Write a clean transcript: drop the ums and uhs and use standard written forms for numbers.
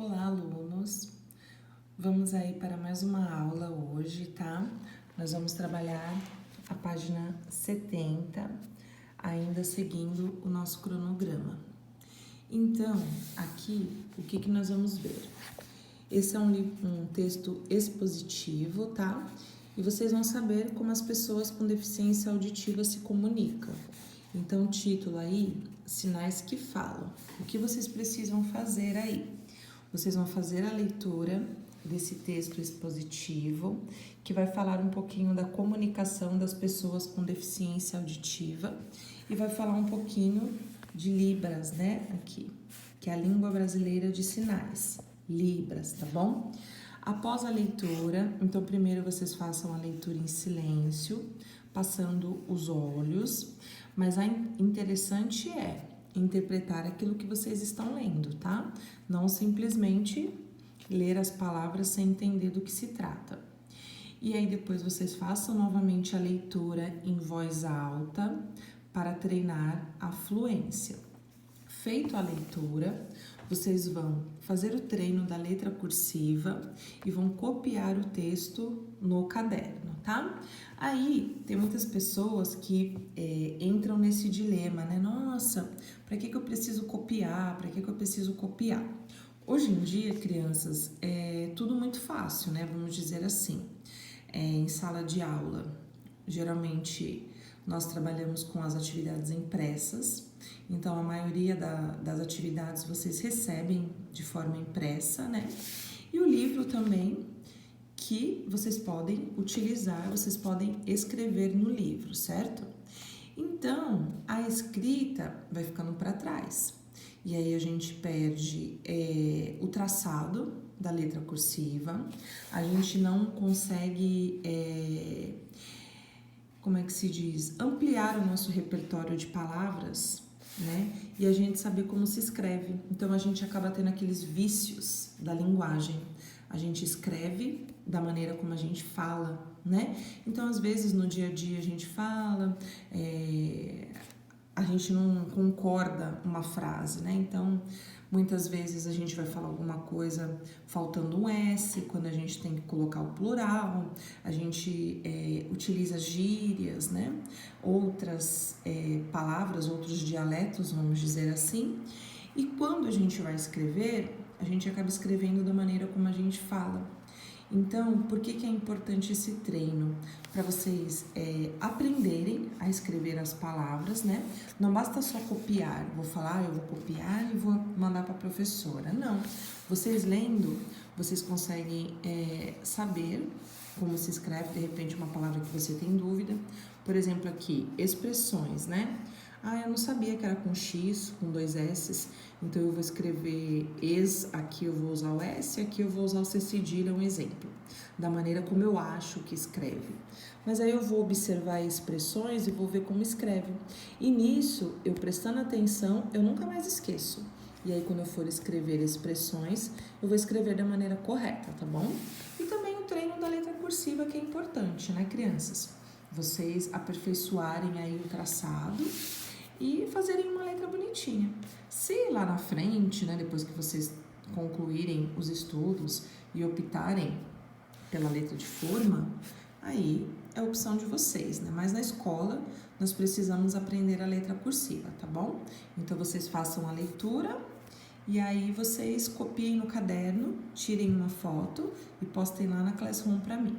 Olá, alunos! Vamos aí para mais uma aula hoje, tá? Nós vamos trabalhar a página 70, ainda seguindo o nosso cronograma. Então, aqui, o que nós vamos ver? Esse é um texto expositivo, tá? E vocês vão saber como as pessoas com deficiência auditiva se comunicam. Então, o título aí, Sinais que Falam. O que vocês precisam fazer aí? Vocês vão fazer a leitura desse texto expositivo, que vai falar um pouquinho da comunicação das pessoas com deficiência auditiva e vai falar um pouquinho de Libras, né, aqui, que é a língua brasileira de sinais, Libras, tá bom? Após a leitura, então primeiro vocês façam a leitura em silêncio, passando os olhos, mas a interessante é interpretar aquilo que vocês estão lendo, tá? Não simplesmente ler as palavras sem entender do que se trata. E aí depois vocês façam novamente a leitura em voz alta para treinar a fluência. Feito a leitura, vocês vão fazer o treino da letra cursiva e vão copiar o texto no caderno, tá? Aí, tem muitas pessoas que entram nesse dilema, né? Nossa, para que eu preciso copiar? Para que eu preciso copiar? Hoje em dia, crianças, é tudo muito fácil, né? Vamos dizer assim. Em sala de aula, geralmente nós trabalhamos com as atividades impressas, então a maioria das atividades vocês recebem de forma impressa, né? E o livro também, que vocês podem utilizar, vocês podem escrever no livro, certo? Então, a escrita vai ficando para trás. E aí a gente perde o traçado da letra cursiva, a gente não consegue, como é que se diz, ampliar o nosso repertório de palavras, né? E a gente saber como se escreve. Então a gente acaba tendo aqueles vícios da linguagem. A gente escreve da maneira como a gente fala, né? Então às vezes no dia a dia a gente fala, a gente não concorda uma frase, né? Então, muitas vezes a gente vai falar alguma coisa faltando um S, quando a gente tem que colocar o plural, a gente utiliza gírias, né? Outras palavras, outros dialetos, vamos dizer assim. E quando a gente vai escrever, a gente acaba escrevendo da maneira como a gente fala. Então, por que é importante esse treino? Para vocês aprenderem a escrever as palavras, né? Não basta só copiar, vou falar, eu vou copiar e vou mandar para a professora. Não, vocês lendo, vocês conseguem saber como se escreve, de repente, uma palavra que você tem dúvida. Por exemplo, aqui, expressões, né? Ah, eu não sabia que era com X, com 2 S's, então eu vou escrever aqui eu vou usar o S, aqui eu vou usar o C cedilha, um exemplo, da maneira como eu acho que escreve. Mas aí eu vou observar expressões e vou ver como escreve. E nisso, eu prestando atenção, eu nunca mais esqueço. E aí quando eu for escrever expressões, eu vou escrever da maneira correta, tá bom? E também o treino da letra cursiva, que é importante, né, crianças? Vocês aperfeiçoarem aí o traçado e fazerem uma letra bonitinha. Se lá na frente, né, depois que vocês concluírem os estudos e optarem pela letra de forma, aí é a opção de vocês, né? Mas na escola nós precisamos aprender a letra cursiva, tá bom? Então vocês façam a leitura e aí vocês copiem no caderno, tirem uma foto e postem lá na Classroom para mim.